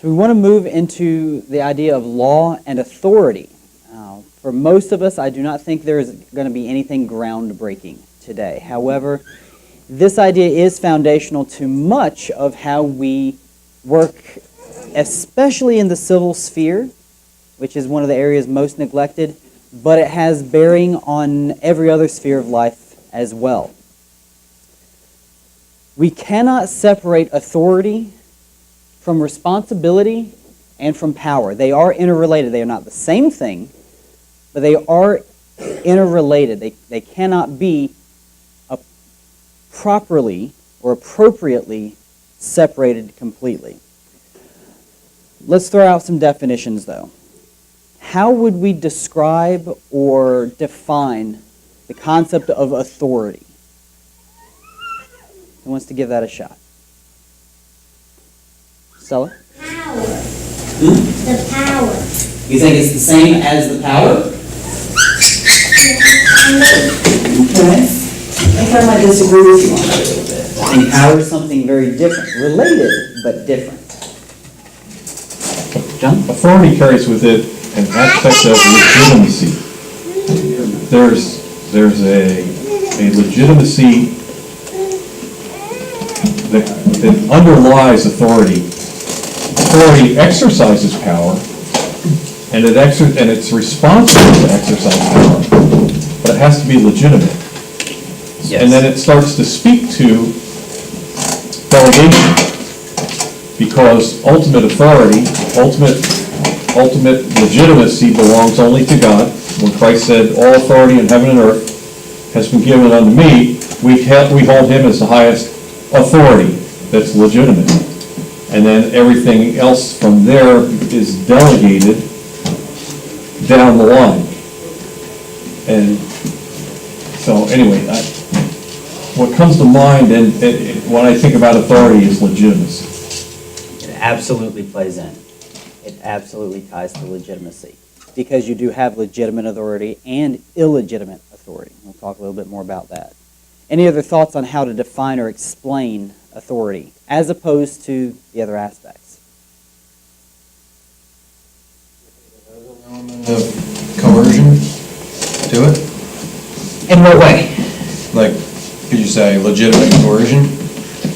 So we want to move into the idea of law and authority. For most of us, I do not think there is going to be anything groundbreaking today. However, this idea is foundational to much of how we work, especially in the civil sphere, which is one of the areas most neglected, but it has bearing on every other sphere of life as well. We cannot separate authority from responsibility and from power. They are interrelated. They are not the same thing, but they are interrelated. They cannot be properly or appropriately separated completely. Let's throw out some definitions, though. How would we describe or define the concept of authority? Who wants to give that a shot? Stella? Power. The power. You think it's the same as the power? Okay. I think I might disagree with you on that a little bit. I think power is something very different. Related, but different. John? Authority carries with it an aspect of legitimacy. There's a legitimacy that underlies authority. Authority exercises power, and it's responsible to exercise power, but it has to be legitimate. Yes. And then it starts to speak to delegation, because ultimate authority, ultimate legitimacy belongs only to God. When Christ said, "All authority in heaven and earth has been given unto me," we hold him as the highest authority that's legitimate. And then everything else from there is delegated down the line. And so anyway, what comes to mind and when I think about authority is legitimacy. It absolutely plays in. It absolutely ties to legitimacy, because you do have legitimate authority and illegitimate authority. We'll talk a little bit more about that. Any other thoughts on how to define or explain authority as opposed to the other aspects? Element of coercion to it? In what way? Like, could you say legitimate coercion?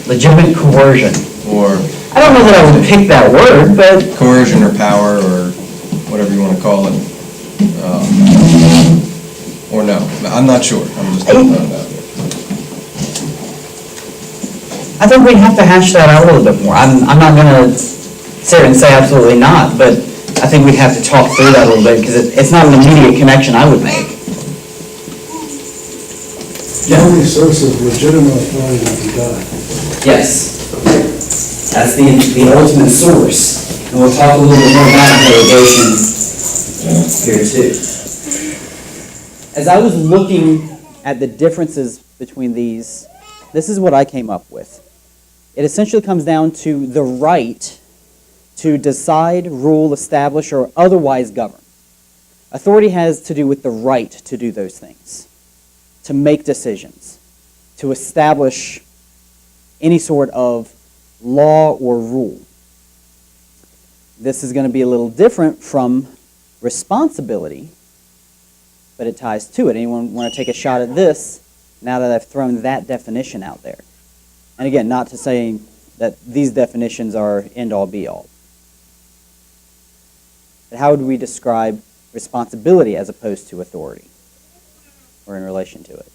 Legitimate coercion. Or I don't know that I would pick that word, but coercion or power or whatever you want to call it. Or no. I'm not sure. I'm just thinking about it. I think we'd have to hash that out a little bit more. I'm not going to sit here and say absolutely not, but I think we'd have to talk through that a little bit, because it's not an immediate connection I would make. The only source of legitimate authority is God. Yes. That's the ultimate source. And we'll talk a little bit more about delegation here too. As I was looking at the differences between these, this is what I came up with. It essentially comes down to the right to decide, rule, establish, or otherwise govern. Authority has to do with the right to do those things, to make decisions, to establish any sort of law or rule. This is going to be a little different from responsibility, but it ties to it. Anyone want to take a shot at this now that I've thrown that definition out there? And again, not to say that these definitions are end-all, be-all. But how would we describe responsibility as opposed to authority, or in relation to it?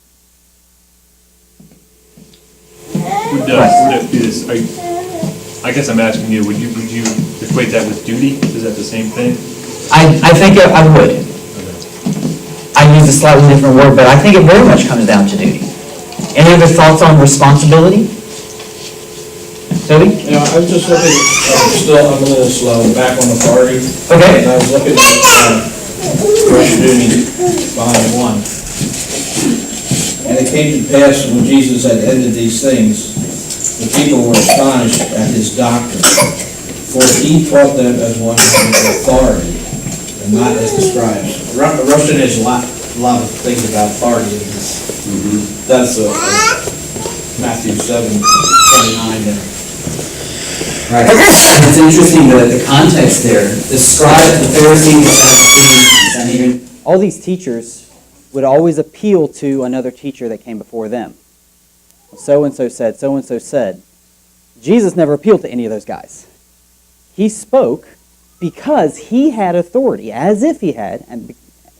Would that be this? I guess I'm asking you. Would you equate that with duty? Is that the same thing? I think I would. Okay. I use a slightly different word, but I think it very much comes down to duty. Any other thoughts on responsibility? Toby? Yeah, I was just looking, I'm a little slow, back on authority. Okay. And I was looking at First Duty, Volume 1. And it came to pass when Jesus had ended these things, the people were astonished at his doctrine, for he taught them as one with authority, and not as the scribes. Russian has a lot of things about authority in this. That's Matthew 7:29 there. Right. And it's interesting the context there. The scribes, the Pharisees, the Sadducees, all these teachers would always appeal to another teacher that came before them. So-and-so said, so-and-so said. Jesus never appealed to any of those guys. He spoke because he had authority, as if he had, and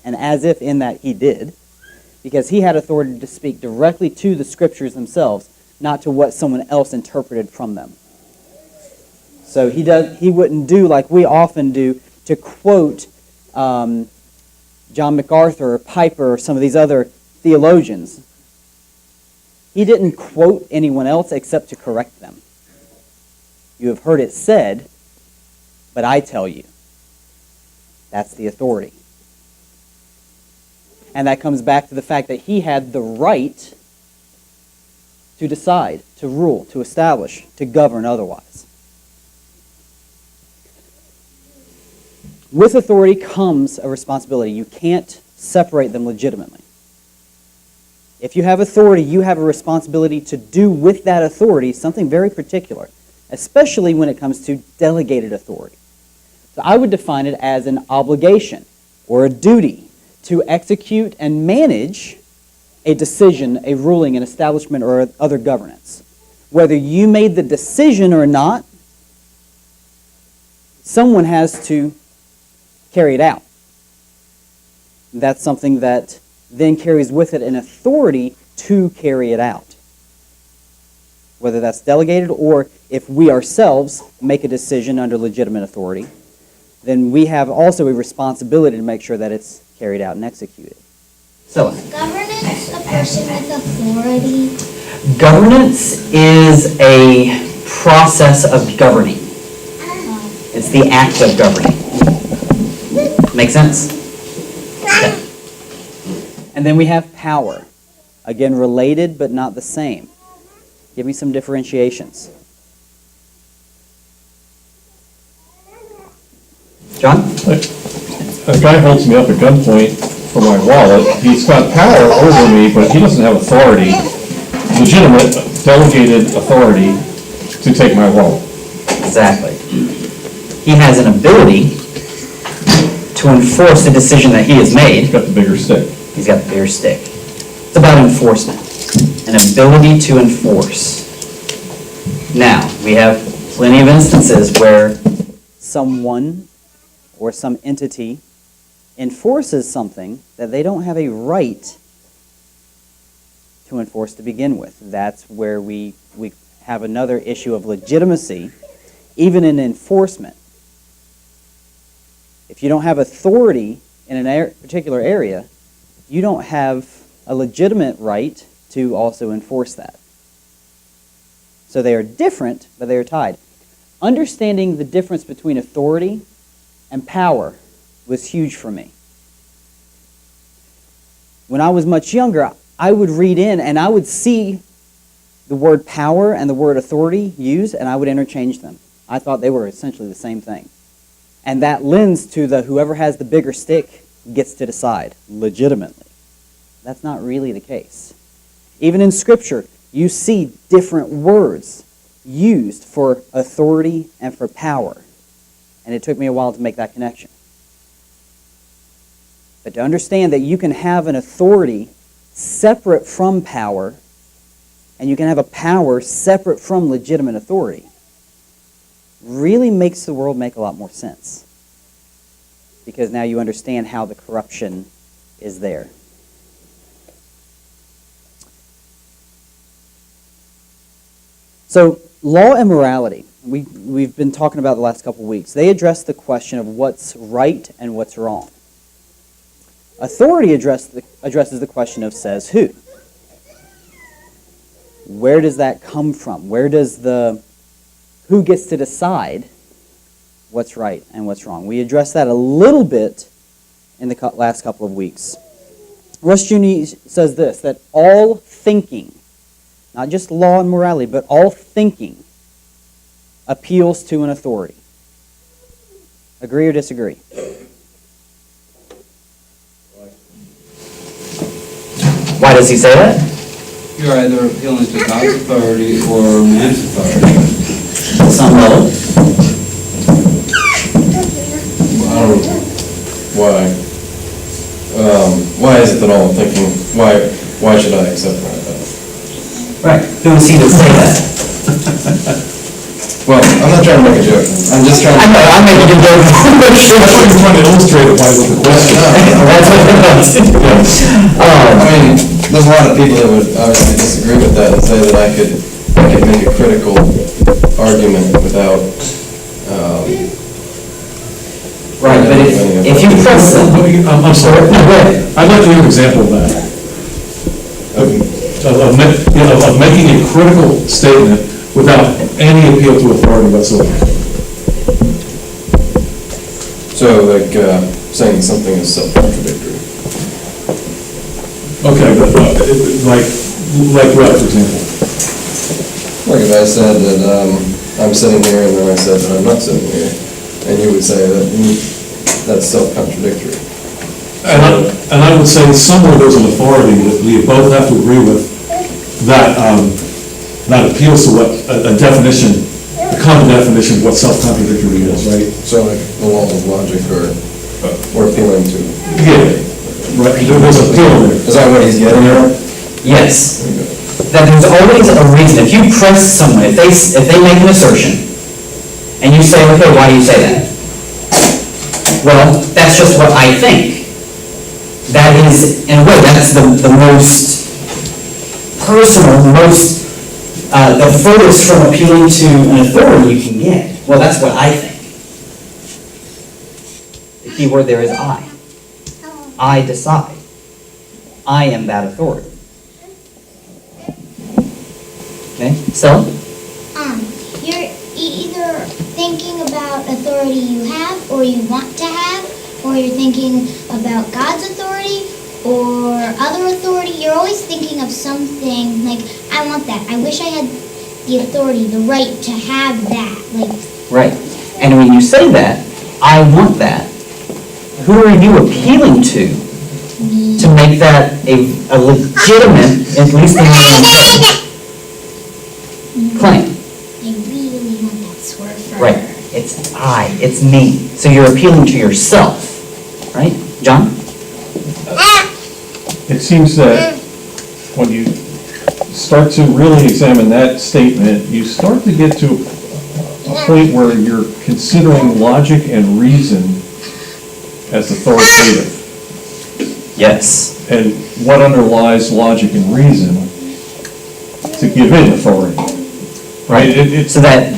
as if in that he did, because he had authority to speak directly to the scriptures themselves, not to what someone else interpreted from them. So he wouldn't do like we often do to quote John MacArthur or Piper or some of these other theologians. He didn't quote anyone else except to correct them. You have heard it said, but I tell you. That's the authority. And that comes back to the fact that he had the right to decide, to rule, to establish, to govern otherwise. With authority comes a responsibility. You can't separate them legitimately. If you have authority, you have a responsibility to do with that authority something very particular, especially when it comes to delegated authority. So I would define it as an obligation or a duty to execute and manage a decision, a ruling, an establishment, or other governance. Whether you made the decision or not, someone has to carry it out. That's something that then carries with it an authority to carry it out. Whether that's delegated or if we ourselves make a decision under legitimate authority, then we have also a responsibility to make sure that it's carried out and executed. So, Governance, a person with authority. governance is a process of governing. It's the act of governing. Make sense? Okay. And then we have power. Again, related but not the same. Give me some differentiations. John? A guy holds me up at gunpoint for my wallet. He's got power over me, but he doesn't have authority, legitimate, delegated authority to take my wallet. Exactly. He has an ability to enforce the decision that he has made. He's got the bigger stick. He's got the bigger stick. It's about enforcement. An ability to enforce. Now, we have plenty of instances where someone or some entity enforces something that they don't have a right to enforce to begin with. That's where we have another issue of legitimacy, even in enforcement. If you don't have authority in a particular area, you don't have a legitimate right to also enforce that. So they are different, but they are tied. Understanding the difference between authority and power was huge for me. When I was much younger, I would read in and I would see the word power and the word authority used, and I would interchange them. I thought they were essentially the same thing. And that lends to the whoever has the bigger stick gets to decide legitimately. That's not really the case. Even in Scripture, you see different words used for authority and for power. And it took me a while to make that connection. But to understand that you can have an authority separate from power, and you can have a power separate from legitimate authority, really makes the world make a lot more sense. Because now you understand how the corruption is there. So, law and morality, we've been talking about the last couple of weeks. They address the question of what's right and what's wrong. Authority addresses the question of says who. Where does that come from? Who gets to decide what's right and what's wrong? We addressed that a little bit in the last couple of weeks. Rushdoony says this, that all thinking, not just law and morality, but all thinking appeals to an authority. Agree or disagree? Why does he say that? You're either appealing to God's authority or man's authority. at some level. I don't know why. Why is it that all I'm thinking, why should I accept that? Right. Who was he to say that? Well, I'm not trying to make a joke. I'm just trying to. I know, I'm making a joke. I'm trying to illustrate why with the question. That's what it was. I mean, there's a lot of people that would obviously disagree with that and say that I could make a critical argument without, Right, but if you press them, I'm sorry. No, go ahead. I'd like to hear an example of that. Of making a critical statement without any appeal to authority whatsoever. so like, saying something is self-contradictory. Okay, but like what, for example? Like if I said that, I'm sitting here and then I said that I'm not sitting here, and you would say that, that's self-contradictory. And I would say somewhere there's an authority that we both have to agree with that, that appeals to what, a definition, a common definition of what self-contradictory is, right? So like the laws of logic or appealing to. Yeah, right, there's an appeal there. Is that what he's getting at? yes, that there's always a reason. If you press someone, if they make an assertion, and you say, okay, why do you say that? Well, that's just what I think. That is, in a way, that's the most personal, the furthest from appealing to an authority you can get. Well, that's what I think. The key word there is I. I decide. I am that authority. Okay, so? You're either thinking about authority you have or you want to have, or you're thinking about God's authority or other authority. You're always thinking of something like, I want that. I wish I had the authority, the right to have that. Like, Right. And when you say that, I want that, who are you appealing to make that a legitimate, at least in my own sense, claim? I really want that swerve for Right. It's I, it's me. So you're appealing to yourself, right? John? It seems that when you start to really examine that statement, you start to get to a point where you're considering logic and reason as authoritative. Yes. And what underlies logic and reason to give it authority, right? It's So that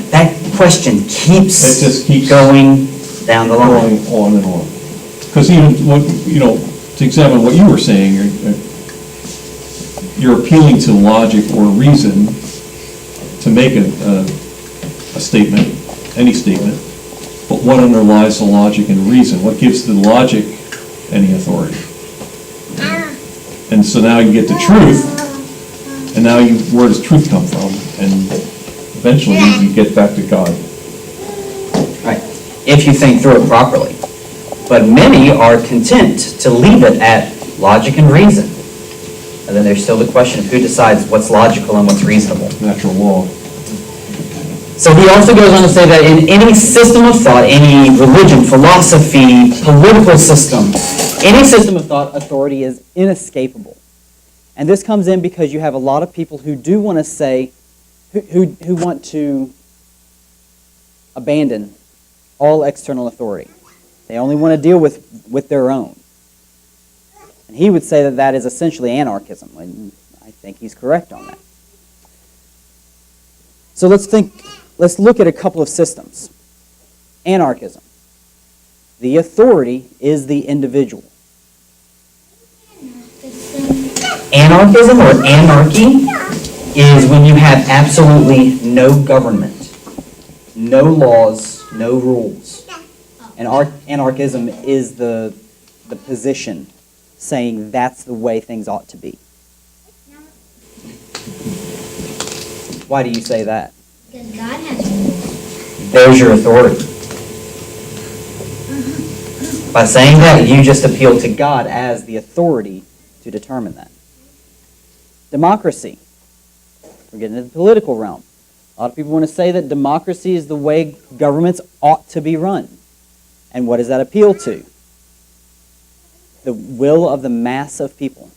question keeps It just keeps going down the line. going on and on. Because even, to examine what you were saying, you're appealing to logic or reason to make a statement, any statement, but what underlies the logic and reason? What gives the logic any authority? And so now you get the truth, and now where does truth come from? And eventually you get back to God. Right. If you think through it properly. But many are content to leave it at logic and reason. And then there's still the question of who decides what's logical and what's reasonable. Natural law. So he also goes on to say that in any system of thought, any religion, philosophy, political system, any system of thought, authority is inescapable. And this comes in because you have a lot of people who do want to say, who want to abandon all external authority. They only want to deal with their own. And he would say that that is essentially anarchism. And I think he's correct on that. So let's look at a couple of systems. Anarchism. The authority is the individual. Anarchism or anarchy is when you have absolutely no government, no laws, no rules. And anarchism is the position saying that's the way things ought to be. Why do you say that? because God has rules. There's your authority. By saying that, you just appeal to God as the authority to determine that. Democracy. We're getting into the political realm. A lot of people want to say that democracy is the way governments ought to be run. And what does that appeal to? The will of the mass of people.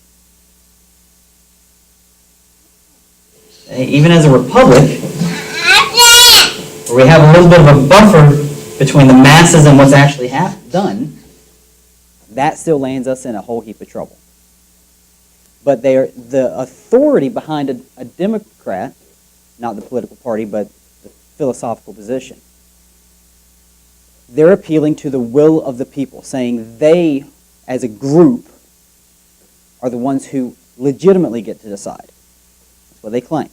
Even as a republic, where we have a little bit of a buffer between the masses and what's actually done, that still lands us in a whole heap of trouble. But the authority behind a Democrat, not the political party, but the philosophical position, they're appealing to the will of the people, saying they, as a group, are the ones who legitimately get to decide. That's what they claim.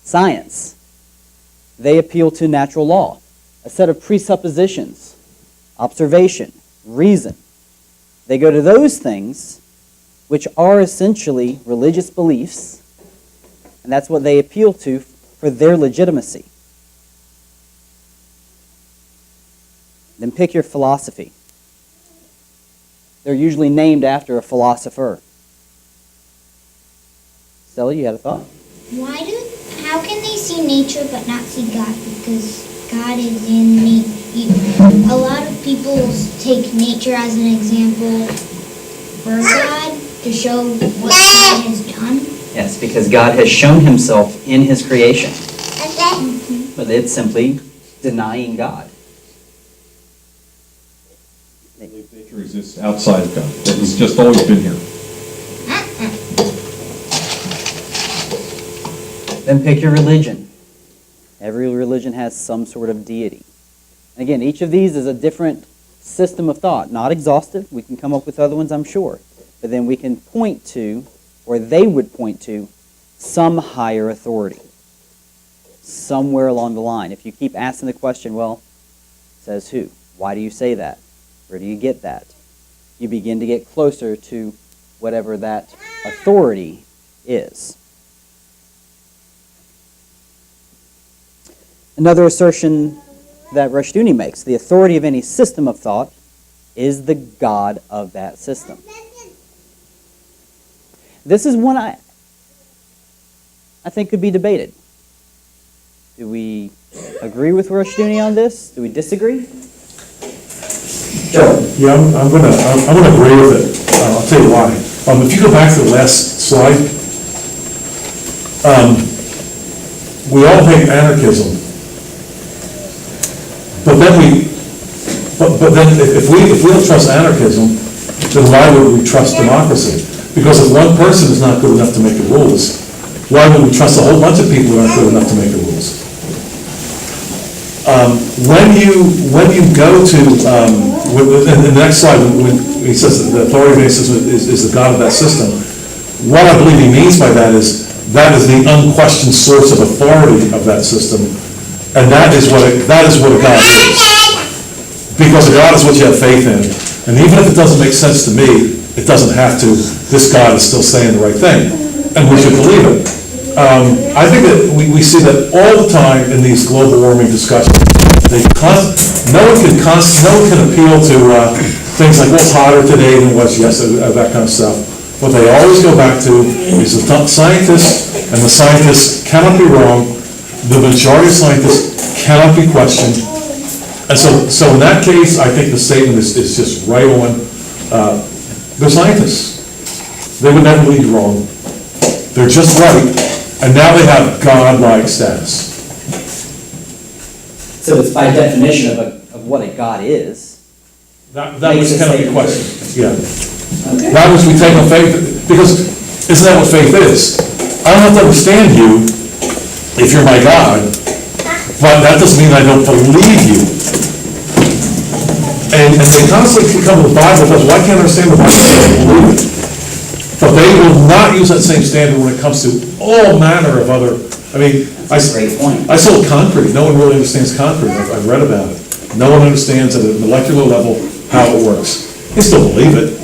Science, they appeal to natural law, a set of presuppositions, observation, reason. They go to those things which are essentially religious beliefs, and that's what they appeal to for their legitimacy. Then pick your philosophy. They're usually named after a philosopher. Stella, you had a thought? How can they see nature but not see God? Because God is in me. A lot of people take nature as an example for God to show what God has done. Yes, because God has shown himself in his creation. But it's simply denying God. I believe nature exists outside of God. That has just always been here. Then pick your religion. Every religion has some sort of deity. And again, each of these is a different system of thought. Not exhaustive. We can come up with other ones, I'm sure. But then we can point to, or they would point to, some higher authority. Somewhere along the line. If you keep asking the question, well, says who? Why do you say that? Where do you get that? You begin to get closer to whatever that authority is. Another assertion that Rushdoony makes, the authority of any system of thought is the God of that system. This is one I think could be debated. Do we agree with Rushdoony on this? Do we disagree? Joe. Yeah, I'm gonna agree with it. I'll tell you why. If you go back to the last slide, we all hate anarchism. But then if we don't trust anarchism, then why would we trust democracy? Because if one person is not good enough to make the rules, why would we trust a whole bunch of people who aren't good enough to make the rules? When you go to, in the next slide, when he says that the authority of any system is the God of that system, what I believe he means by that is the unquestioned source of authority of that system, and that is what a God is. Because a God is what you have faith in, and even if it doesn't make sense to me, it doesn't have to. This God is still saying the right thing, and we should believe it. I think that we see that all the time in these global warming discussions. No one can appeal to things like what's hotter today than it was yesterday, that kind of stuff. What they always go back to is the scientists, and the scientists cannot be wrong. The majority of scientists cannot be questioned. And so in that case, I think the statement is just right on. They're scientists. They would never lead wrong. They're just right. And now they have God-like status. So it's by definition of what a God is. That was cannot be questioned. Yeah. Okay. That which we take on faith, because isn't that what faith is? I don't have to understand you if you're my God, but that doesn't mean I don't believe you. And they constantly come to the Bible because why can't I understand the Bible? I don't believe it. But they will not use that same standard when it comes to all manner of other. I mean, That's a great point. I sold concrete. No one really understands concrete. I've read about it. No one understands at a molecular level how it works. They still believe it.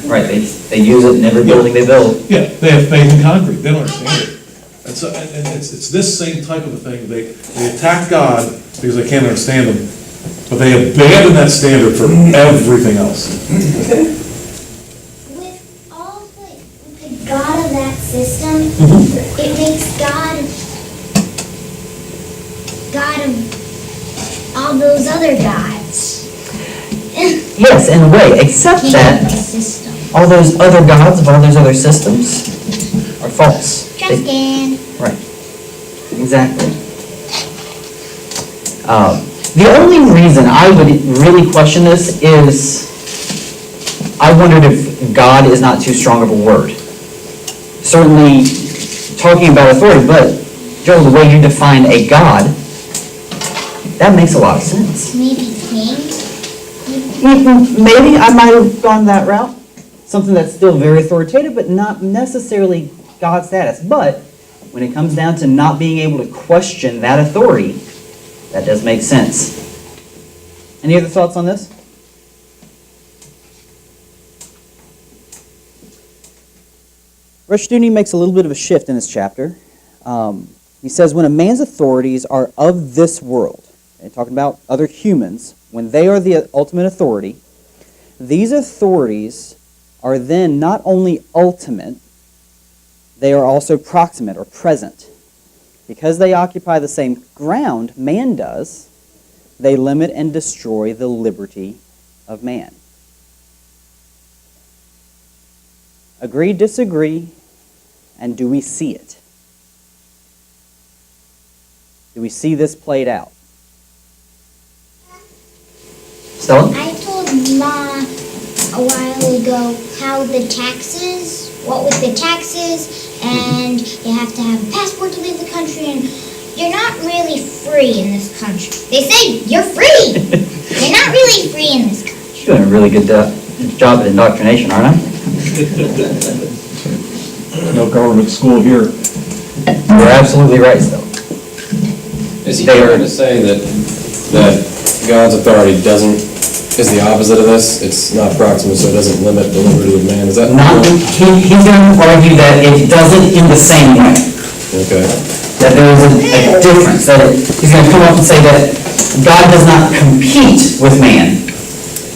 Right, they use it in every building they build. Yeah, they have faith in concrete. They don't understand it. And so, and it's this same type of a thing. They attack God because they can't understand him, but they abandon that standard for everything else. With all the God of that system, it makes God all those other gods. Yes, in a way, except King that system. all those other gods of all those other systems are false. Justin. Right. Exactly. The only reason I would really question this is I wondered if God is not too strong of a word. Certainly talking about authority, but Joel, the way you define a God, that makes a lot of sense. Maybe king? Maybe I might have gone that route. Something that's still very authoritative, but not necessarily God status. But when it comes down to not being able to question that authority, that does make sense. Any other thoughts on this? Rushdoony makes a little bit of a shift in this chapter. He says, when a man's authorities are of this world, and talking about other humans, when they are the ultimate authority, these authorities are then not only ultimate, they are also proximate or present. Because they occupy the same ground man does, they limit and destroy the liberty of man. Agree, disagree, and do we see it? Do we see this played out? Stella? I told Ma a while ago how the taxes, what with the taxes, and you have to have a passport to leave the country, and you're not really free in this country. They say you're free. You're not really free in this country. You're doing a really good job at indoctrination, aren't I? No government school here. You're absolutely right, Stella. Is he trying to say that God's authority is the opposite of this? It's not proximate, so it doesn't limit the liberty of man? Is that? He's going to argue that it doesn't in the same way. Okay. That there is a difference. He's going to come up and say that God does not compete with man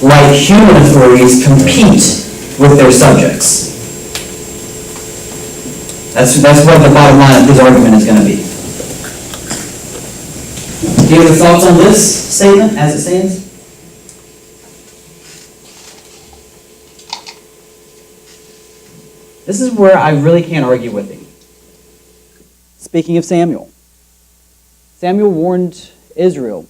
like human authorities compete with their subjects. That's what the bottom line of his argument is going to be. Any other thoughts on this statement as it stands? This is where I really can't argue with him. Speaking of Samuel, Samuel warned Israel,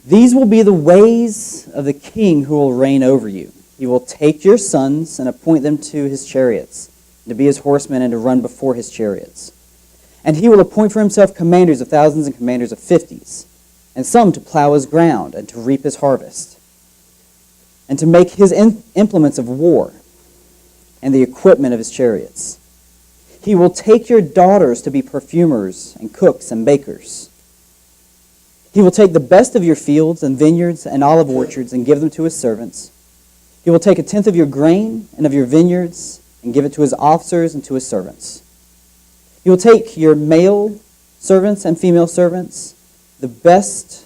"These will be the ways of the king who will reign over you. He will take your sons and appoint them to his chariots, to be his horsemen and to run before his chariots. And he will appoint for himself commanders of thousands and commanders of 50s, and some to plow his ground and to reap his harvest, and to make his implements of war and the equipment of his chariots. He will take your daughters to be perfumers and cooks and bakers. He will take the best of your fields and vineyards and olive orchards and give them to his servants. He will take 1/10 of your grain and of your vineyards and give it to his officers and to his servants. He will take your male servants and female servants, the best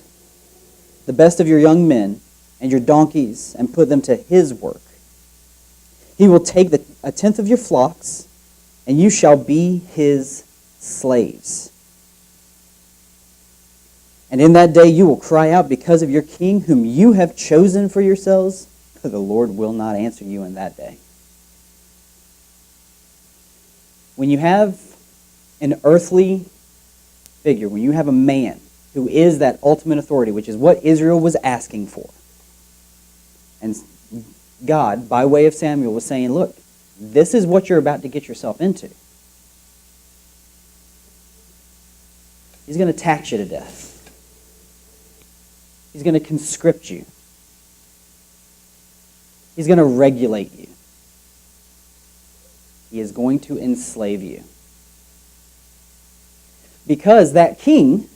of your young men and your donkeys, and put them to his work. He will take 1/10 of your flocks, and you shall be his slaves. And in that day you will cry out because of your king whom you have chosen for yourselves, but the Lord will not answer you in that day." When you have an earthly figure, when you have a man who is that ultimate authority, which is what Israel was asking for, and God, by way of Samuel, was saying, look, this is what you're about to get yourself into. He's going to tax you to death. He's going to conscript you. He's going to regulate you. He is going to enslave you. Because that king,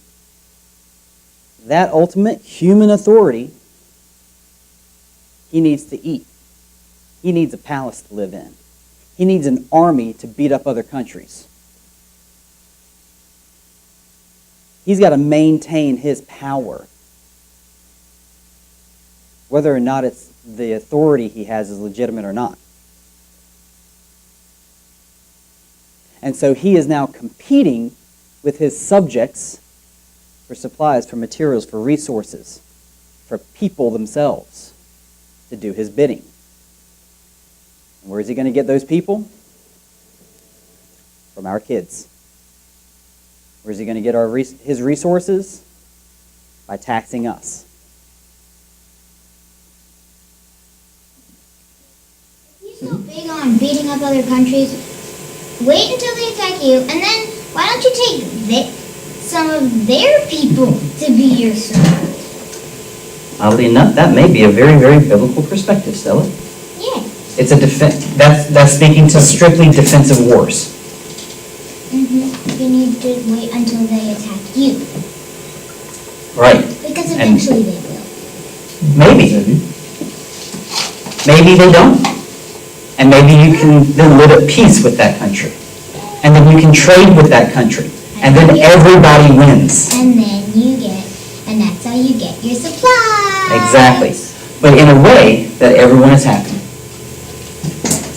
that ultimate human authority, he needs to eat. He needs a palace to live in. He needs an army to beat up other countries. He's got to maintain his power. Whether or not it's the authority he has is legitimate or not. And so he is now competing with his subjects for supplies, for materials, for resources, for people themselves to do his bidding. And where is he going to get those people? From our kids. Where is he going to get his resources? By taxing us. If you're so big on beating up other countries, wait until they attack you, and then why don't you take some of their people to be your servants? Oddly enough, that may be a very, very biblical perspective, Stella. Yeah. It's a that's speaking to strictly defensive wars. You need to wait until they attack you, Right. because And- eventually they will. Maybe. Maybe they don't. And maybe you can then live at peace with that country. And then you can trade with that country. And then everybody wins. And then and that's how you get your supplies. Exactly. But in a way that everyone is happy.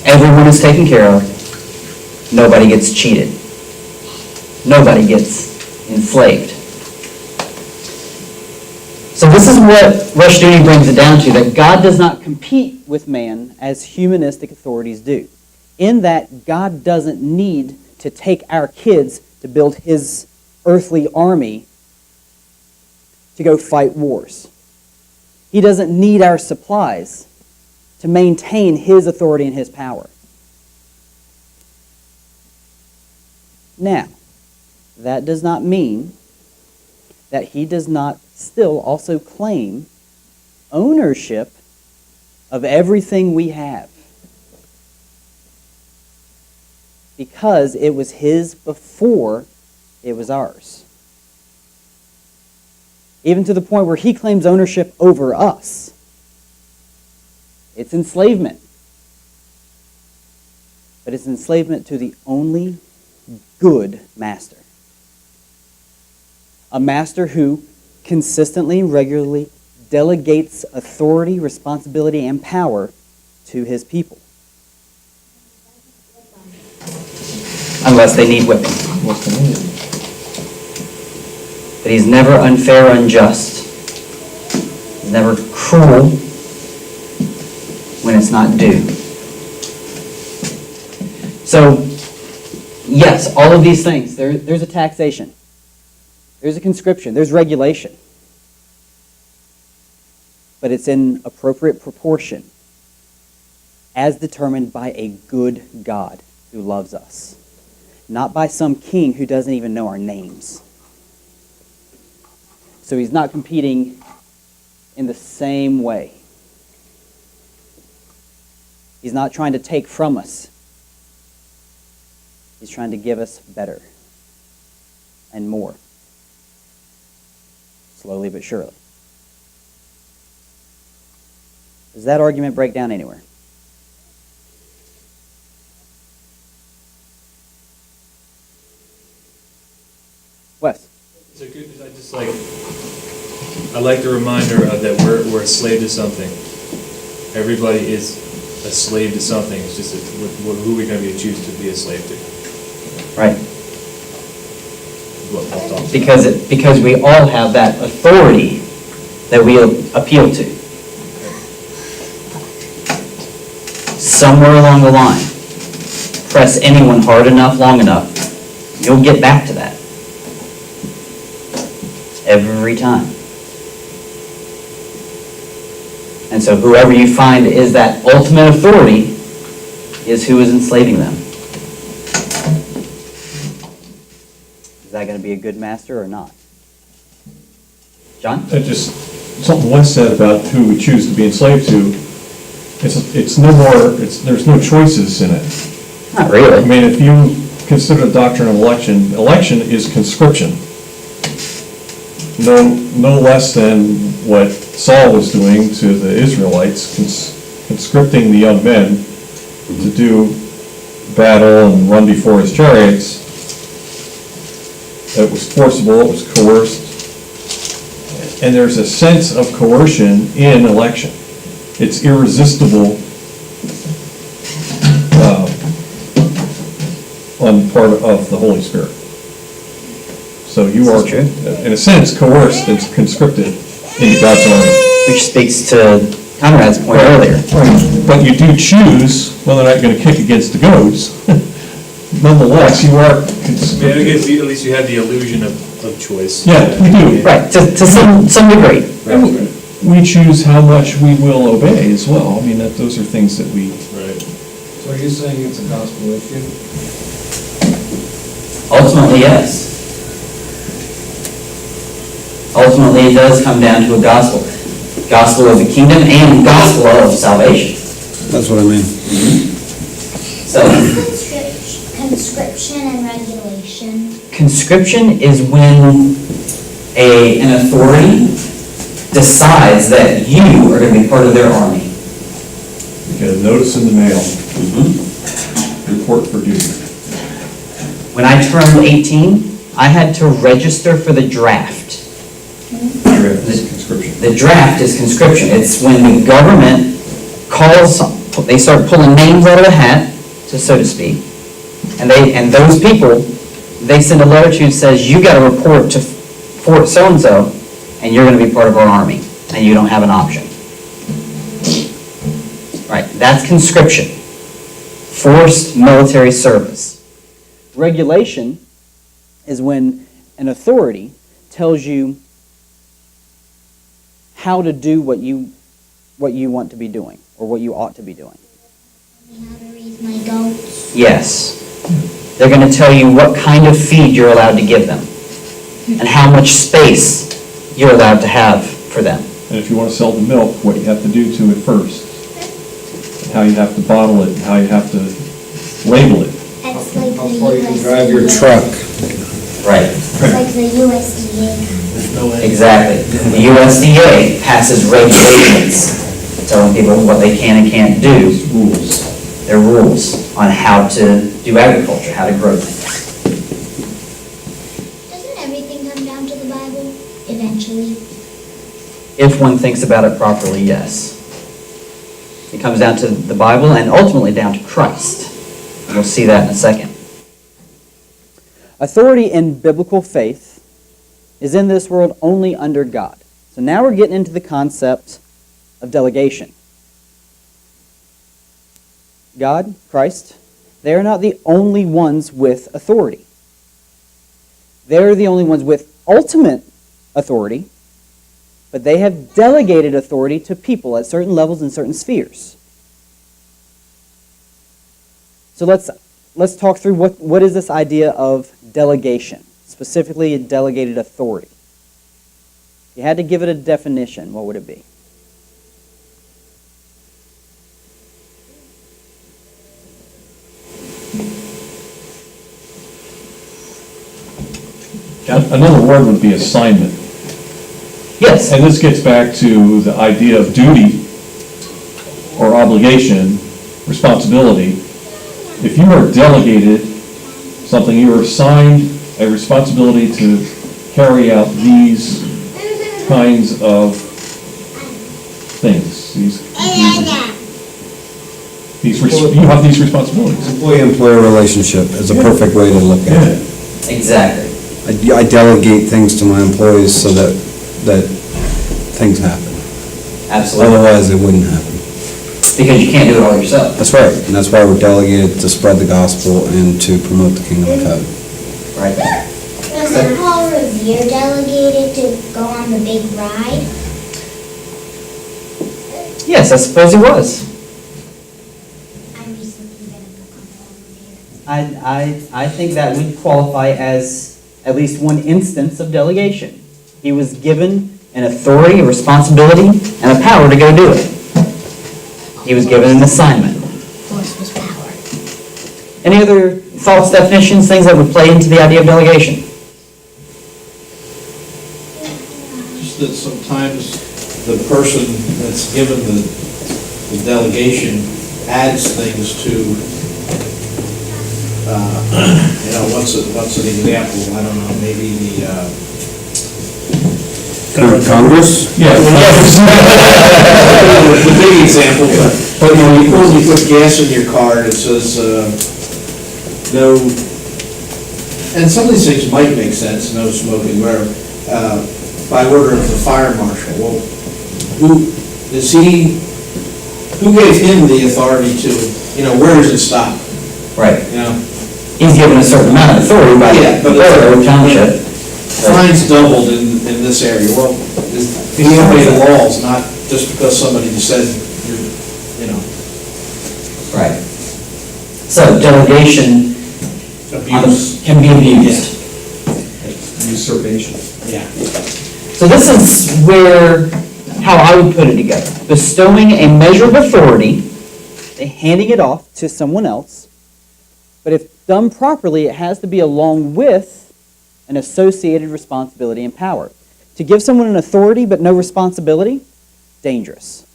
Everyone is taken care of. Nobody gets cheated. Nobody gets enslaved. So this is what Rushdoony brings it down to, that God does not compete with man as humanistic authorities do. In that, God doesn't need to take our kids to build his earthly army to go fight wars. He doesn't need our supplies to maintain his authority and his power. Now, that does not mean that he does not still also claim ownership of everything we have. Because it was his before it was ours. Even to the point where he claims ownership over us. It's enslavement. But it's enslavement to the only good master. A master who consistently and regularly delegates authority, responsibility, and power to his people. Unless they need whipping. But he's never unfair or unjust. He's never cruel when it's not due. So, yes, all of these things, there's a taxation. There's a conscription. There's regulation. But it's in appropriate proportion as determined by a good God who loves us. Not by some king who doesn't even know our names. So he's not competing in the same way. He's not trying to take from us. He's trying to give us better and more. Slowly but surely. Does that argument break down anywhere? Wes? Is it good, I just like, I like the reminder of that we're a slave to something. Everybody is a slave to something, it's just who we're going to choose to be a slave to. Right. What Paul talks about. Because we all have that authority that we appeal to. Somewhere along the line, press anyone hard enough, long enough, you'll get back to that. Every time. And so whoever you find is that ultimate authority is who is enslaving them. Is that going to be a good master or not? John? Just something Wes said about who we choose to be enslaved to. It's no more. There's no choices in it. Not really. I mean, if you consider the doctrine of election, election is conscription. No less than what Saul was doing to the Israelites, conscripting the young men to do battle and run before his chariots. It was forcible, it was coerced. And there's a sense of coercion in election. It's irresistible on the part of the Holy Spirit. So you are, This is true. in a sense, coerced and conscripted into God's army. Which speaks to Conrad's point earlier. But you do choose whether or not you're gonna kick against the goats. Nonetheless, you are Yeah, I conscripted. guess at least you have the illusion of choice. Yeah, we do. Right, to some degree. And we choose how much we will obey as well. I mean, those are things that we, Right. So are you saying it's a gospel issue? Ultimately, yes. Ultimately, it does come down to a gospel. Gospel of the kingdom and gospel of salvation. That's what I mean. So, Conscription and regulation. conscription is when an authority decides that you are going to be part of their army. you get a notice in the mail, report for duty. When I turned 18, I had to register for the draft. It's conscription. The draft is conscription. It's when the government calls, they start pulling names out of a hat, so to speak, and those people, they send a letter to you that says, you got to report to Fort so-and-so, and you're going to be part of our army, and you don't have an option. Right, that's conscription. Forced military service. Regulation is when an authority tells you how to do what you want to be doing, or what you ought to be doing. How to raise my goats. Yes. They're going to tell you what kind of feed you're allowed to give them, and how much space you're allowed to have for them. And if you want to sell the milk, what you have to do to it first, and how you have to bottle it, and how you have to label it. It's like How the far you can USDA. drive your Truck. Right. It's like the USDA. Exactly. The USDA passes regulations telling people what they can and can't do. Rules. Their rules on how to do agriculture, how to grow things. Doesn't everything come down to the Bible eventually? If one thinks about it properly, yes. It comes down to the Bible and ultimately down to Christ. And we'll see that in a second. Authority in biblical faith is in this world only under God. So now we're getting into the concept of delegation. God, Christ, they are not the only ones with authority. They're the only ones with ultimate authority, but they have delegated authority to people at certain levels and certain spheres. So let's talk through what is this idea of delegation, specifically a delegated authority. If you had to give it a definition, what would it be? Another word would be assignment. Yes. And this gets back to the idea of duty or obligation, responsibility. If you are delegated something, you are assigned a responsibility to carry out these kinds of things. You have these responsibilities. Employee-employer relationship is a perfect way to look at it. Exactly. I delegate things to my employees so that things happen. Absolutely. Otherwise, it wouldn't happen. Because you can't do it all yourself. That's right, and that's why we're delegated to spread the gospel and to promote the kingdom of heaven. Right. Wasn't Paul Revere delegated to go on the big ride? Yes, I suppose it was. I recently read a book on Paul Revere. I think that would qualify as at least one instance of delegation. He was given an authority, a responsibility, and a power to go do it. He was given an assignment. Force was power. Any other thoughts, definitions, things that would play into the idea of delegation? Just that sometimes the person that's given the delegation adds things to, what's an example? I don't know, maybe the, Congress? Yeah. the big example, but you put gas in your car and it says, no And some of these things might make sense, no smoking, where, by order of the fire marshal, well, who gave him the authority to, where does it stop, Right. you know? He's given a certain amount of authority by Yeah, but the borough township. Fines doubled in this area, well, he made the laws, not just because somebody said, Right. So delegation abuse. can be abused. Usurpation. Yeah. So this is how I would put it together. Bestowing a measure of authority, handing it off to someone else, but if done properly, it has to be along with an associated responsibility and power. To give someone an authority but no responsibility, dangerous.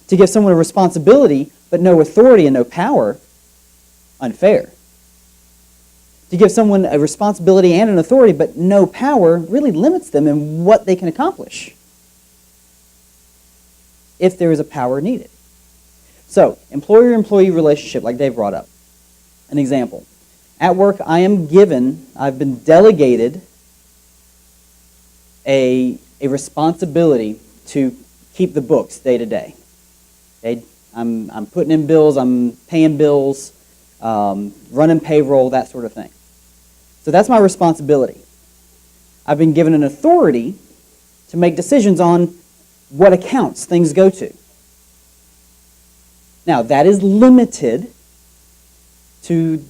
To give someone a responsibility but no authority and no power, unfair. To give someone a responsibility and an authority but no power really limits them in what they can accomplish, if there is a power needed. So, employer-employee relationship, like Dave brought up. An example. At work, I've been delegated a responsibility to keep the books day to day. I'm putting in bills, I'm paying bills, running payroll, that sort of thing. So that's my responsibility. I've been given an authority to make decisions on what accounts things go to. Now, that is limited to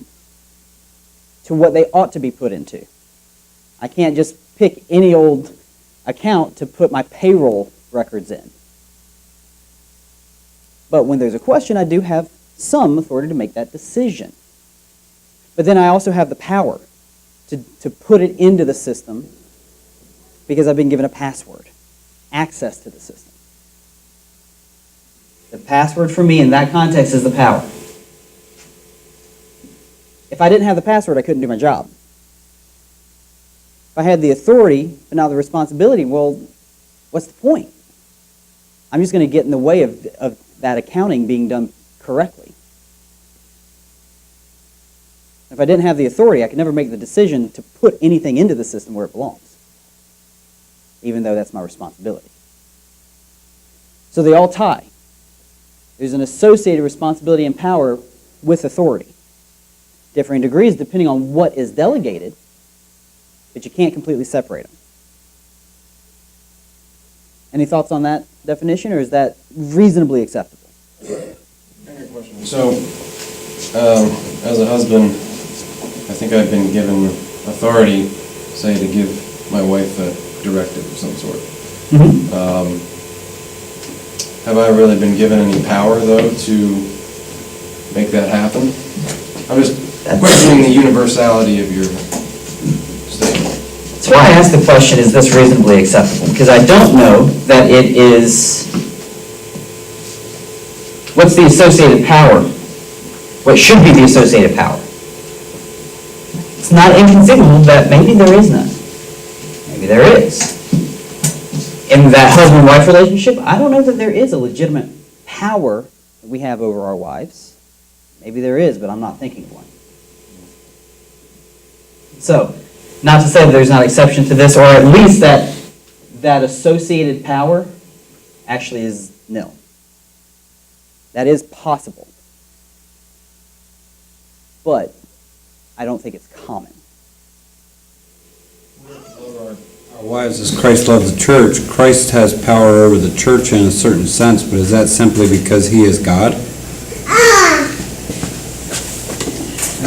what they ought to be put into. I can't just pick any old account to put my payroll records in. But when there's a question, I do have some authority to make that decision. But then I also have the power to put it into the system because I've been given a password, access to the system. The password for me in that context is the power. If I didn't have the password, I couldn't do my job. If I had the authority, but not the responsibility, well, what's the point? I'm just going to get in the way of that accounting being done correctly. If I didn't have the authority, I could never make the decision to put anything into the system where it belongs, even though that's my responsibility. So they all tie. There's an associated responsibility and power with authority. Differing degrees depending on what is delegated, but you can't completely separate them. Any thoughts on that definition, or is that reasonably acceptable? So, as a husband, I think I've been given authority, say, to give my wife a directive of some sort. Mm-hmm. Have I really been given any power, though, to make that happen? I'm just questioning the universality of your statement. That's why I asked the question, is this reasonably acceptable? Because I don't know that it is... What's the associated power? What should be the associated power? It's not inconceivable that maybe there is none. Maybe there is. In that husband-wife relationship, I don't know that there is a legitimate power that we have over our wives. Maybe there is, but I'm not thinking of one. So, not to say that there's not exception to this, or at least that associated power actually is nil. That is possible. But I don't think it's common. Our wives, as Christ loved the church, Christ has power over the church in a certain sense, but is that simply because he is God? I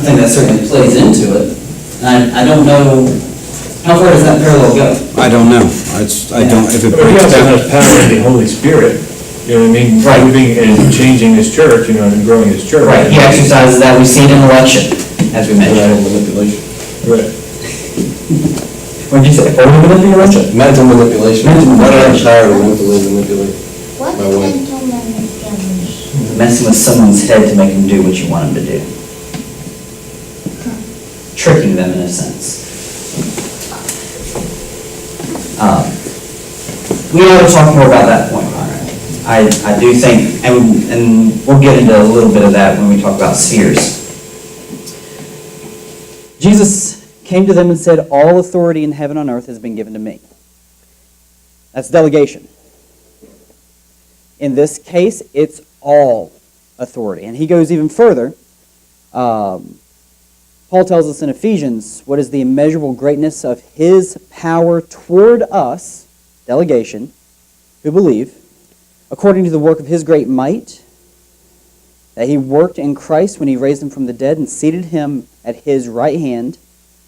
think that certainly plays into it. And I don't know, how far does that parallel go? I don't know. I don't, if it But he breaks also down. has power in the Holy Spirit, you know what I mean? Right. Moving and changing his church, and growing his church. Right, he exercises that, we see it in election, as we mentioned. Manipulation. Right. What did you say, forward manipulation? Mental manipulation. Mental manipulation. Not tired of mentally manipulate. What's My wife. mental manipulation? Messing with someone's head to make them do what you want them to do. Tricking them in a sense. We ought to talk more about that point, Conrad. I do think, and we'll get into a little bit of that when we talk about spheres. Jesus came to them and said, "All authority in heaven and on earth has been given to me." That's delegation. In this case, it's all authority. And he goes even further. Paul tells us in Ephesians, what is the immeasurable greatness of his power toward us, delegation, who believe, according to the work of his great might, that he worked in Christ when he raised him from the dead and seated him at his right hand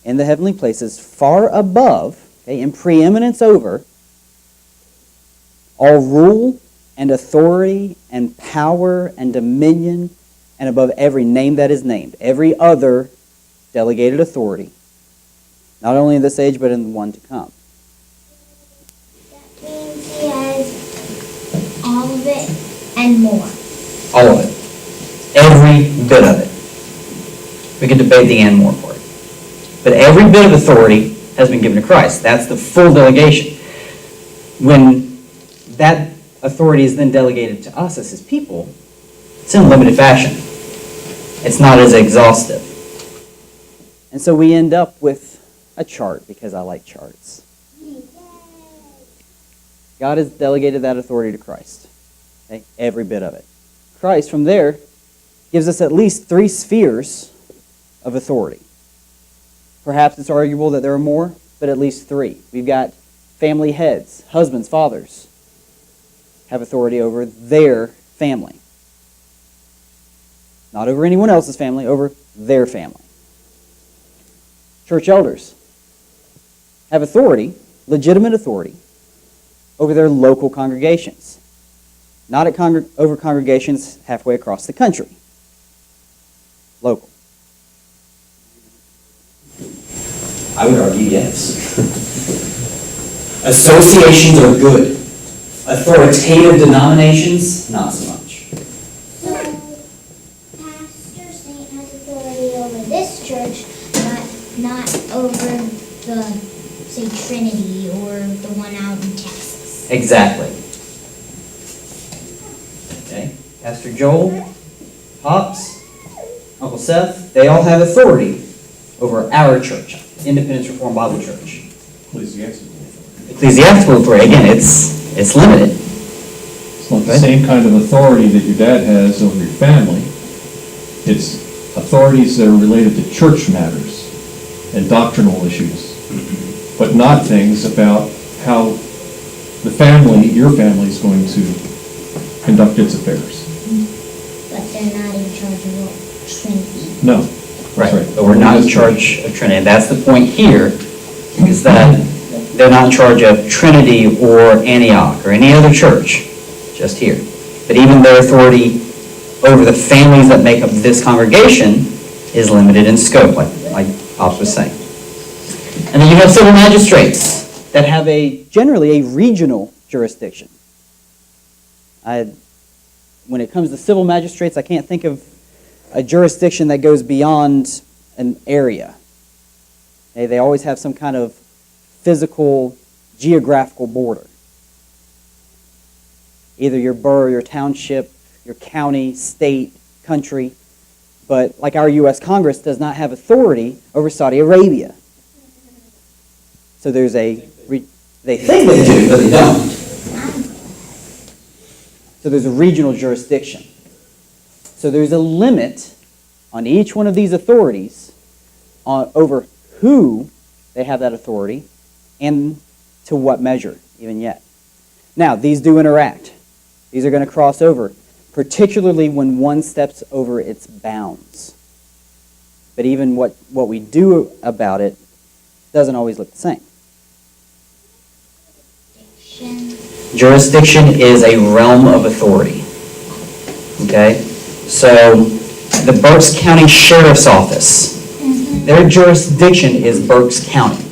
in the heavenly places, far above, okay, in preeminence over, all rule and authority and power and dominion, and above every name that is named, every other delegated authority, not only in this age, but in the one to come. That means he has all of it and more. All of it. Every bit of it. We can debate the and more part. But every bit of authority has been given to Christ. That's the full delegation. When that authority is then delegated to us as his people, it's in limited fashion. It's not as exhaustive. And so we end up with a chart, because I like charts. God has delegated that authority to Christ. Okay? Every bit of it. Christ, from there, gives us at least 3 spheres of authority. Perhaps it's arguable that there are more, but at least 3. We've got family heads, husbands, fathers, have authority over their family. Not over anyone else's family, over their family. Church elders have authority, legitimate authority, over their local congregations. Not over congregations halfway across the country. Local. I would argue yes. Associations are good. Authoritative denominations, not so much. So, Pastor Saint has authority over this church, not over the, say, Trinity or the one out in Texas. Exactly. Okay. Pastor Joel, Pops, Uncle Seth, they all have authority over our church, Independence Reformed Bible Church. Ecclesiastical authority, again, it's limited. It's not the same kind of authority that your dad has over your family. It's authorities that are related to church matters and doctrinal issues, but not things about how the family, your family, is going to conduct its affairs. But they're not in charge of Trinity. No. Right, That's but we're not in charge of Trinity. And that's the point here, is that they're not in charge of Trinity or Antioch or any other church, just here. But even their authority over the families that make up this congregation is limited in scope, like Pops was saying. And then you have civil magistrates that have generally a regional jurisdiction. When it comes to civil magistrates, I can't think of a jurisdiction that goes beyond an area. They always have some kind of physical, geographical border. Either your borough, your township, your county, state, country. But like our U.S. Congress does not have authority over Saudi Arabia. So there's they think they do, but they don't. So there's a regional jurisdiction. So there's a limit on each one of these authorities over who they have that authority and to what measure, even yet. Now, these do interact. These are going to cross over, particularly when one steps over its bounds. But even what we do about it doesn't always look the same. Jurisdiction is a realm of authority. Okay? So, the Berks County Sheriff's Office, their jurisdiction is Berks County.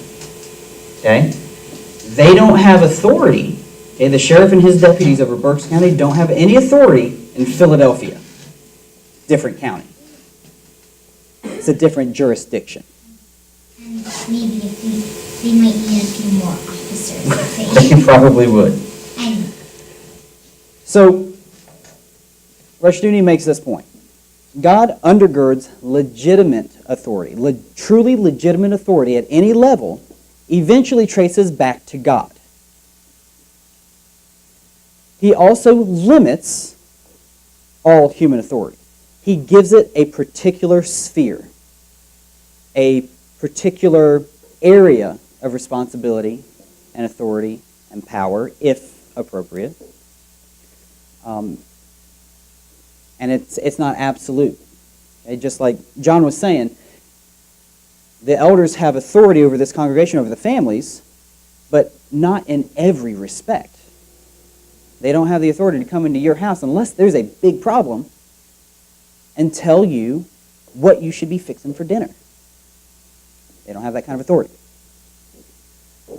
Okay? They don't have authority. Okay? The sheriff and his deputies over Berks County don't have any authority in Philadelphia. Different county. It's a different jurisdiction. And maybe they might need a few more officers. They probably would. Anyway. So, Rushdoony makes this point. God undergirds legitimate authority. Truly legitimate authority at any level eventually traces back to God. He also limits all human authority. He gives it a particular sphere, a particular area of responsibility and authority and power, if appropriate. And it's not absolute. Just like John was saying, the elders have authority over this congregation, over the families, but not in every respect. They don't have the authority to come into your house unless there's a big problem and tell you what you should be fixing for dinner. They don't have that kind of authority.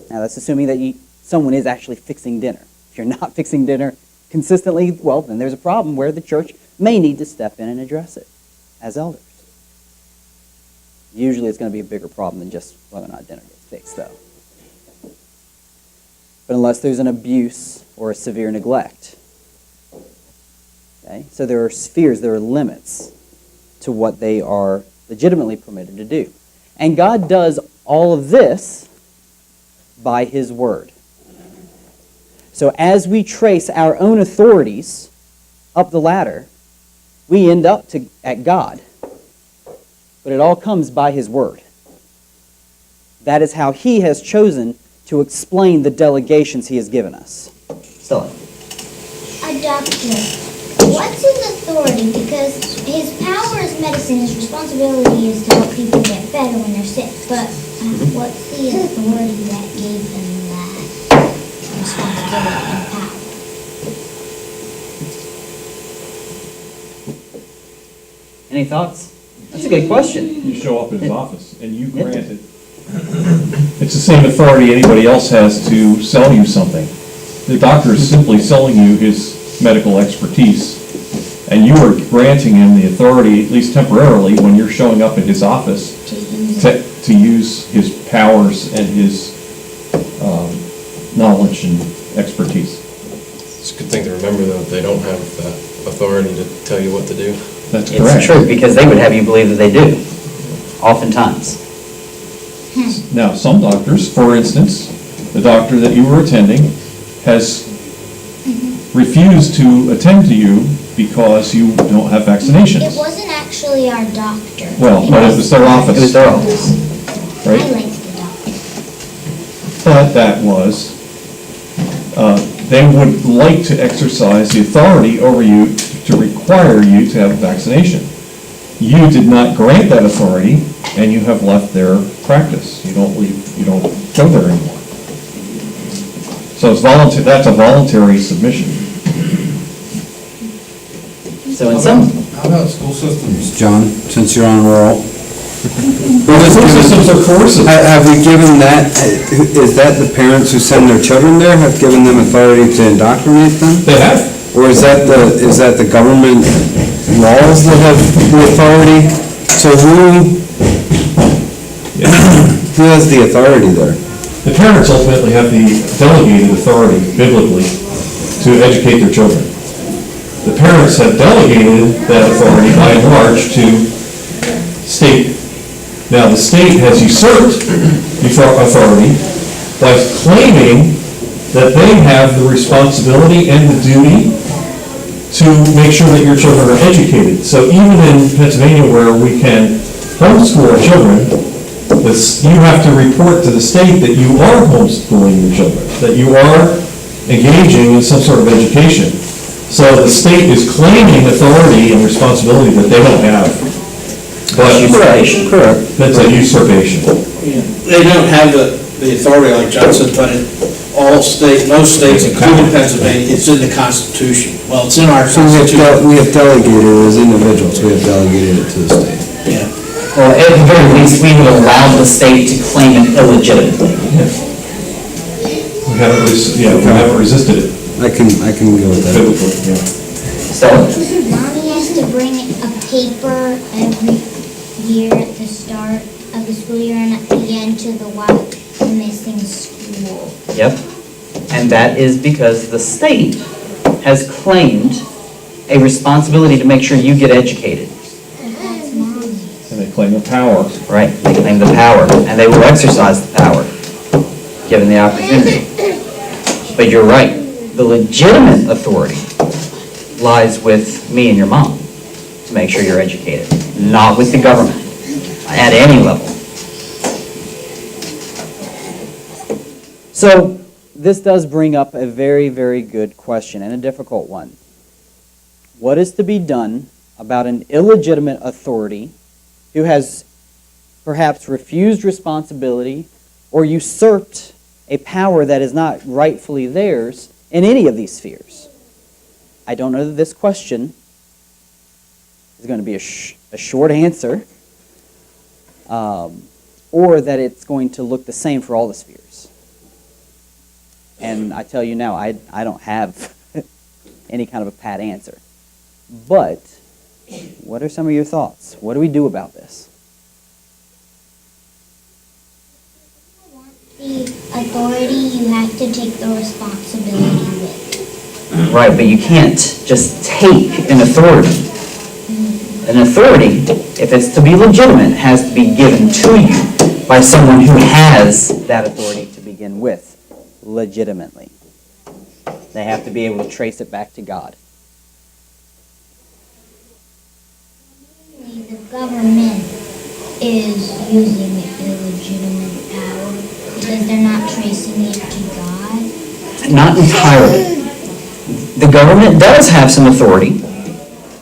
Now, that's assuming that someone is actually fixing dinner. If you're not fixing dinner consistently, well, then there's a problem where the church may need to step in and address it as elders. Usually it's going to be a bigger problem than just whether or not dinner gets fixed, though. But unless there's an abuse or a severe neglect. Okay? So there are spheres, there are limits to what they are legitimately permitted to do. And God does all of this by His Word. So as we trace our own authorities up the ladder, we end up at God. But it all comes by His Word. That is how He has chosen to explain the delegations He has given us. Stella. A doctor. What's his authority? Because his power is medicine, his responsibility is to help people get better when they're sick. But what's the authority that gave him that responsibility and power? Any thoughts? That's a good question. You show up in his office and you grant it. It's the same authority anybody else has to sell you something. The doctor is simply selling you his medical expertise, and you are granting him the authority, at least temporarily, when you're showing up in his office, to use his powers and his knowledge and expertise. It's a good thing to remember, though, that they don't have that authority to tell you what to do. That's correct. It's true, because they would have you believe that they do, oftentimes. Now, some doctors, for instance, the doctor that you were attending has refused to attend to you because you don't have vaccinations. It wasn't actually our doctor. Well, but it was their office. It was their office. Right? I liked the doctor. But that was, they would like to exercise the authority over you to require you to have a vaccination. You did not grant that authority, and you have left their practice. You don't go there anymore. So it's voluntary. That's a voluntary submission. So in some... How about school systems, John, since you're on a roll? School systems are courses. Have we given that, is that the parents who send their children there have given them authority to indoctrinate them? They have. Or is that the government laws that have the authority? So who has the authority there? The parents ultimately have the delegated authority, biblically, to educate their children. The parents have delegated that authority, by and large, to state. Now, the state has usurped authority by claiming that they have the responsibility and the duty to make sure that your children are educated. So even in Pennsylvania, where we can homeschool our children, you have to report to the state that you are homeschooling your children, that you are engaging in some sort of education. So the state is claiming authority and responsibility that they don't have. But Usurpation. Correct. That's a usurpation. They don't have the authority, like John said, but in most states, including Pennsylvania, it's in the Constitution. Well, it's in our So Constitution. we have delegated it as individuals, we have delegated it to the state. Yeah. Well, at the very least, we would allow the state to claim it illegitimately. We haven't resisted it I can go with that. biblically, yeah. So, Mommy has to bring a paper every year at the start of the school year and at the end to the while missing school. yep. And that is because the state has claimed a responsibility to make sure you get educated. claim of power. Right, they claim the power, and they will exercise the power, given the opportunity. But you're right, the legitimate authority lies with me and your mom to make sure you're educated, not with the government, at any level. So, this does bring up a very, very good question, and a difficult one. What is to be done about an illegitimate authority who has perhaps refused responsibility or usurped a power that is not rightfully theirs in any of these spheres? I don't know that this question is going to be a short answer, or that it's going to look the same for all the spheres. And I tell you now, I don't have any kind of a pat answer. But what are some of your thoughts? What do we do about this? The authority, you have to take the responsibility with. Right, but you can't just take an authority. An authority, if it's to be legitimate, has to be given to you by someone who has that authority to begin with, legitimately. They have to be able to trace it back to God. The government is using illegitimate power because they're not tracing it to God. Not entirely. The government does have some authority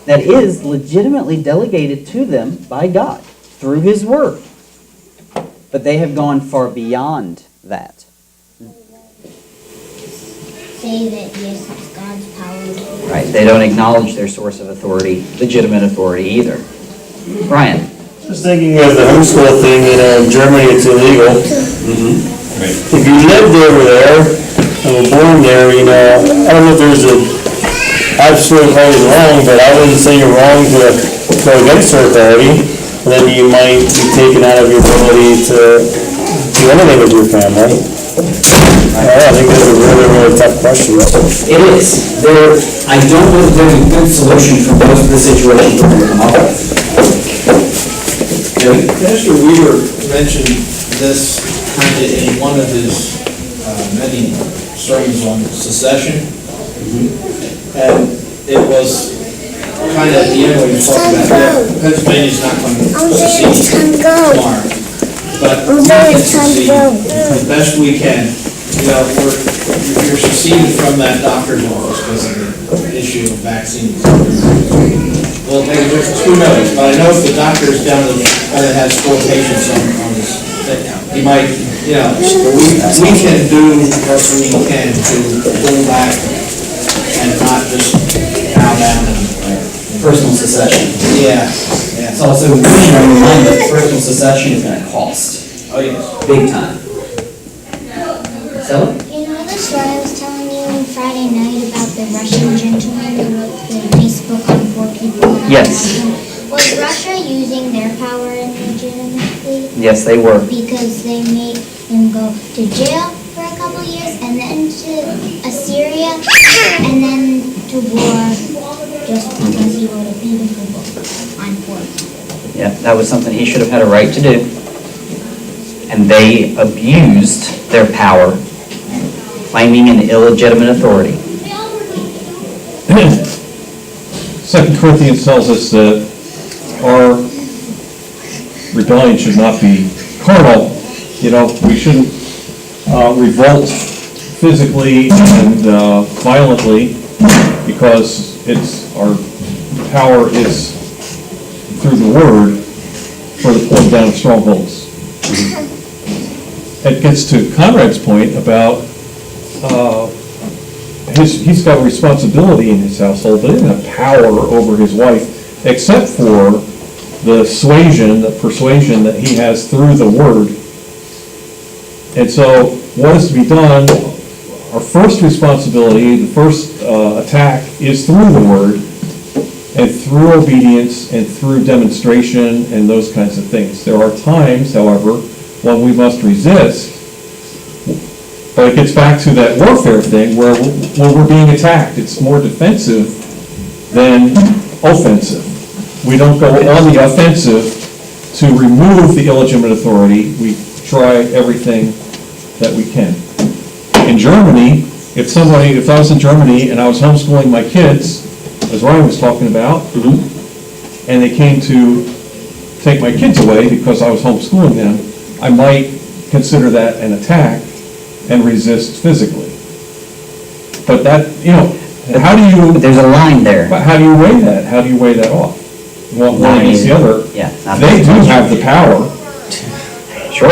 that is legitimately delegated to them by God through His Word. But they have gone far beyond that. Say that, yes, it's God's power. Right? They don't acknowledge their source of authority, legitimate authority either. Brian? Just thinking of the homeschool thing, in Germany it's illegal. If you lived over there and were born there, I don't know if there's absolutely right and wrong, but I wouldn't say you're wrong to go against their authority. Then you might be taken out of your ability to do anything with your family. I think that's a really, really tough question. It is. I don't know that there's a good solution for most of the situations we're going to come up with. Pastor Weaver mentioned this kind of in one of his many sermons on secession. And it was kind of at the end when he was talking about, Pennsylvania's not going to secede tomorrow. But we can secede the best we can. You're seceded from that doctor's office because of the issue of vaccines. Well, maybe who knows? But I know if the doctor's down that has 4 patients on his thing, he might, we can do what we can to pull back and not just bow down and Personal secession. Yeah. It's also important to remind that personal secession is going to cost. Oh, yes. Big time. So? You know the story I was telling you on Friday night about the Russian gentleman who wrote the nice book on poor people? Yes. Was Russia using their power illegitimately? Yes, they were. Because they made him go to jail for a couple years, and then to Assyria, and then to war, just because he wrote a beautiful book on poor people. Yeah, that was something he should have had a right to do. And they abused their power, claiming an illegitimate authority. 2 Corinthians tells us that our rebellion should not be carnal. We shouldn't revolt physically and violently, because our power is through the Word for the pulling down of strongholds. It gets to Conrad's point about he's got responsibility in his household, but he doesn't have power over his wife, except for the persuasion that he has through the Word. And so what is to be done, our first responsibility, the first attack is through the Word, and through obedience, and through demonstration, and those kinds of things. There are times, however, when we must resist, but it gets back to that warfare thing where when we're being attacked, it's more defensive than offensive. We don't go on the offensive to remove the illegitimate authority, we try everything that we can. In Germany, if I was in Germany and I was homeschooling my kids, as Ryan was talking about, and they came to take my kids away because I was homeschooling them, I might consider that an attack and resist physically. But that, how do you... There's a line there. But how do you weigh that? How do you weigh that off? One against the other. Yeah. They do have the power. Sure.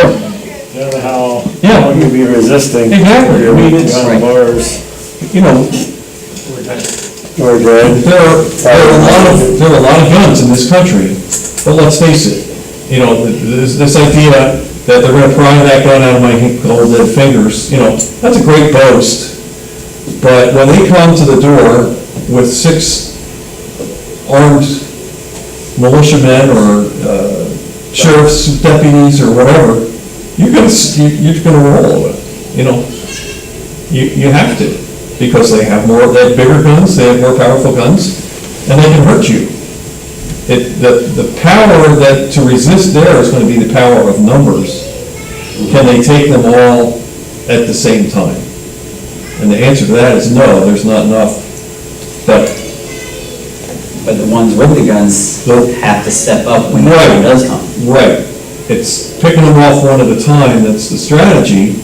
How Yeah. you'd be resisting. Exactly. I mean, it's, Behind bars. Or dead. there are a lot of guns in this country, but let's face it, this idea that they're gonna pry that gun out of my cold dead fingers, that's a great boast. But when they come to the door with 6 armed militiamen or sheriff's deputies or whatever, you're gonna roll with it. You have to, because they have bigger guns, they have more powerful guns, and they can hurt you. The power that to resist there is going to be the power of numbers. Can they take them all at the same time? And the answer to that is no, there's not enough. But the ones with the guns have to step up when the Right. time does come. Right. It's picking them off one at a time that's the strategy.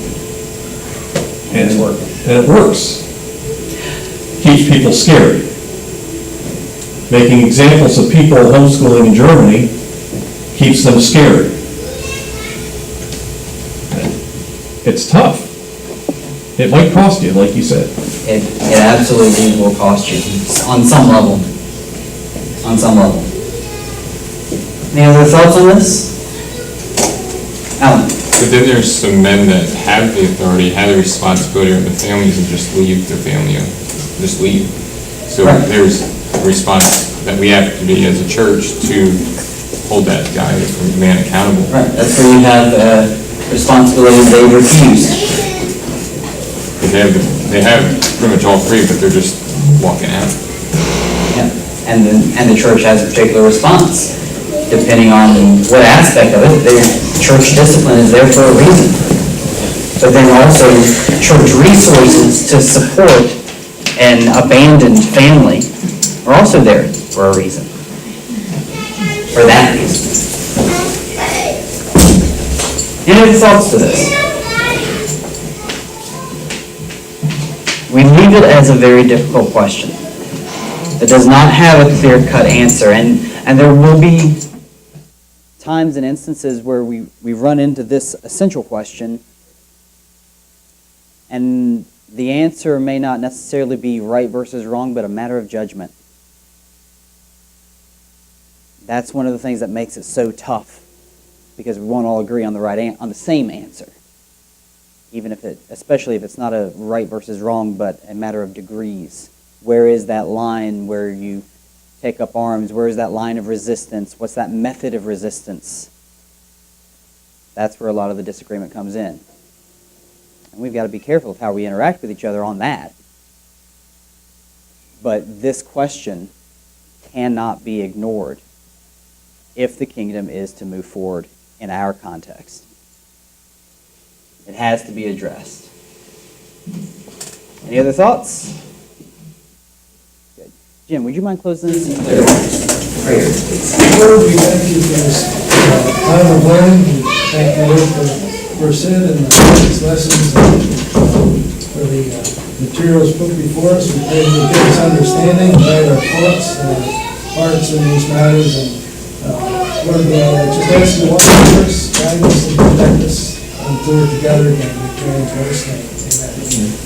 And It's working. And it works. Keeps people scared. Making examples of people homeschooling in Germany keeps them scared. It's tough. It might cost you, like you said. It absolutely will cost you on some level. On some level. Any other thoughts on this? Alan? But then there's some men that have the authority, have the responsibility of the families, and just leave their family, just leave. So Right. there's a response that we have to be as a church to hold that guy or man accountable. Right, that's where you have responsibility they refused. But they have pretty much all 3, but they're just walking out. Yeah. And the church has a particular response, depending on what aspect of it. The church discipline is there for a reason. But then also, church resources to support an abandoned family are also there for a reason. For that reason. Any other thoughts to this? We leave it as a very difficult question that does not have a clear-cut answer, and there will be times and instances where we run into this essential question, and the answer may not necessarily be right versus wrong, but a matter of judgment. That's one of the things that makes it so tough, because we won't all agree on the same answer, even if especially if it's not a right versus wrong, but a matter of degrees. Where is that line where you take up arms? Where is that line of resistance? What's that method of resistance? That's where a lot of the disagreement comes in. And we've got to be careful of how we interact with each other on that. But this question cannot be ignored if the kingdom is to move forward in our context. It has to be addressed. Any other thoughts? Good. Jim, would you mind closing this in prayer? Lord, we thank you for this time of learning. We thank you, Lord, for Sid and his lessons and for the materials put before us. We pray you give us understanding, guide our thoughts and our hearts in these matters. And Lord, we just ask you to watch over us, guide us, and protect us until we're together again. We pray in Christ's name. Amen.